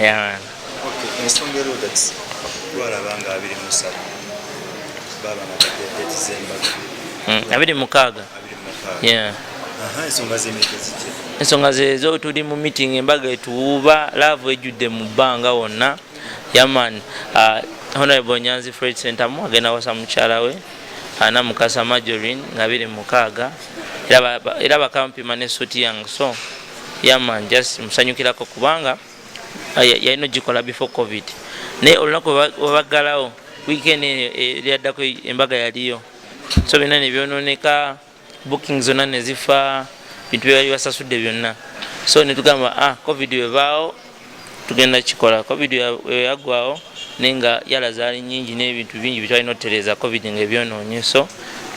Yeah. Okay, ensonga ero that twalabanga 23 baba nakadde December. 26. Yeah. Ensonga z'emiti zijja. Ensonga zezo tuli mu meeting Embaga Etuwuba love ejjudde mu bbanga wonna. Yaman Honorable Nyanzi Fred Center mu agenda wasa mukyala we ana Mukasa Majorin nga 26 era bakampima ne suti yange so yaman just musanyukirako kubanga yalina gikola before covid naye olunaku webaggalawo weekend eryaddako embaga yaliyo so byonna ne byononeka booking zonna ne zifa bintu byebali basasudde byonna so ne tugamba covid webaawo tugenda kikola covid yaggwawo nenga yala zaali nyingi n'ebintu bingi bitwalina otereza covid nga ebyonoonye so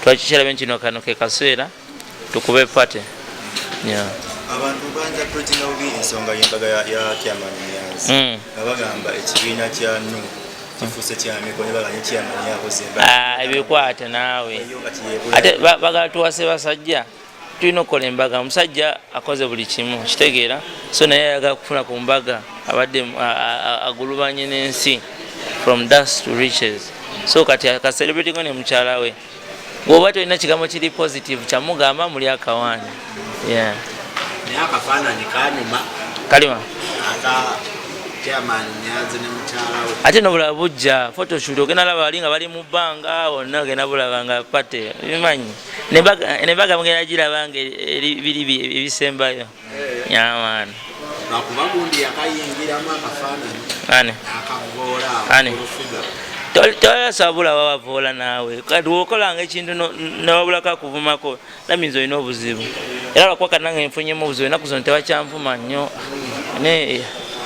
twakikirabe nti kino kano ke kaseera tukube pate. Yeah. Abantu banja kuletinga bubi ensonga y'embaga ya Kyamani Nyanzi nga bagamba ekibiina kya NU kifuuse kya mikono baganye Kyamani yakoze ebikwate naawe ate bagala tuwase basajja tulina okukola embaga omusajja akoze buli kimu kitegeera so naye ayagala kufuna ku mbaga abadde agulubanye n'ensi from dust to riches so kati akacelebratingo ne mukyala we bw'oba tolina kigambo kiri positive kyamugamba muli akawaani. Yeah. Akafaananyi kanyuma kalima Kyamani Nyanzi ne mukyala we ate nobulaba bujja photoshoot ogenda laba bali nga bali mu bbanga wonna ogenda bulaba nga pate bimanyi nembaga mugenda giraba nga biri ebisembayo. Yamaani nakuba gundi yakayingiramu akafaananyi ani toyasabula wabavoola naawe kati wokolanga ekintu newabulako akuvumako naminzi olina obuzibu era lwakuba kananga enfunyemu obuzibu enaku zino tebakyanvuma nnyo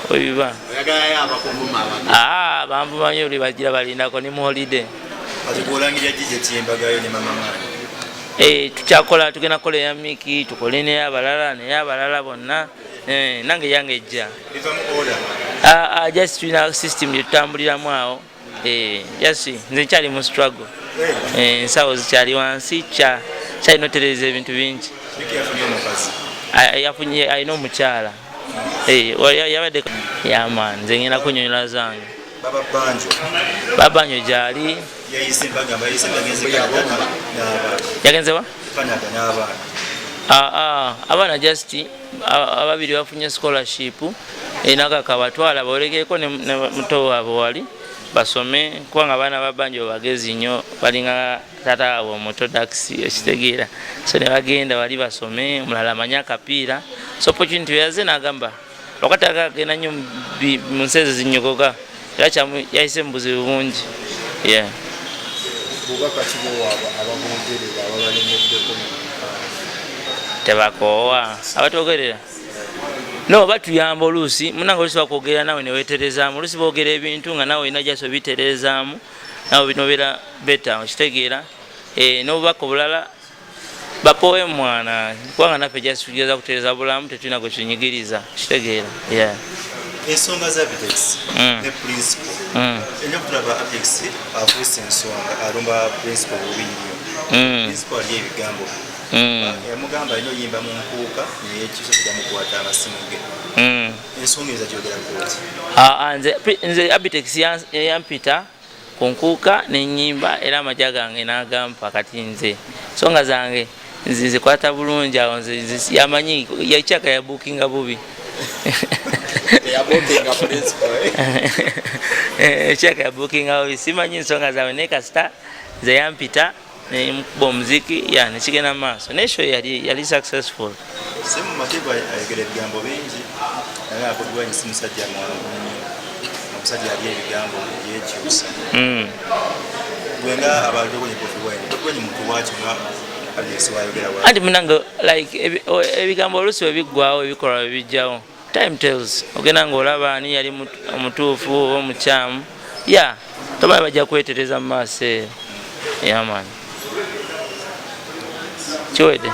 obiba banvuma nyo oli bagira balindako ni muholide tukyakola tugenda kukola eya miki tukole neyabalala bonna nange yange ejja just tulina system gyetutambuliramu awo just nze nkyali mu struggle ensawo zikyali wansi kyalina otereza ebintu bingi yafunye alina omukyala yabadde yaman nze ngenda kunyonyola zange babanjo gyali yagenzewa abaana just ababiri bafunye scholarship enakaka batwala bolekereko ne muto waabwe wali basome kubanga abaana babanja bagezi nnyo balinga tata waabwe omuto taxi ekitegeera so ne bagenda bali basome omulala amanyi akapiira so opportunity yaze n'agamba lwakati agenda nnyo mu nsi ezo zinyogoga era yayise mu buzibu bungi. Tebakoowa abatogerera no batuyamba oluusi munange oluusi bakwogerera nawe neweterezaamu oluusi boogera ebintu nga nawe olina jaso biterezaamu nawe binobeera beta okitegeera n'obubaka obulala bapowe mwana kubanga naffe jasi tugeza kutereza bulamu tetulina gwe tunyigiriza kitegeera. Ensonga za Apex ne principal enya kutulaba Apex afuuse ensonga alumba principal bubi nnyo principal ali ebigambo yamugamba alina oyimba mu nkuuka naye kiso tejamukwata amasimu ge ensonga ezo gyogera kooti nze Apex yampita ku nkuuka nenyimba era amagya gange n'agampa kati nze ensonga zange nzikwata bulungi awo nze yamanyi yakyaka yabukinga bubi ekyaka yabukinga bubi simanyi ensonga zaabwe naye kasita nze yampita nemukuba omuziki nekigenda maaso naye show yali successful. Simu Mateba ayogera ebigambo bingi naye akodibwa si musajja omusajja ali ebigambo yekyusa gwenga abantu okwenye muntu wakyo nga anti munange like ebigambo oluusi webiggwawo ebikolwa webijjawo time tells ogenda ngaolaba ani yali omutuufu oba omukyamu tomanyi bajja kwetereza mu maaso eyo yaman kiwedde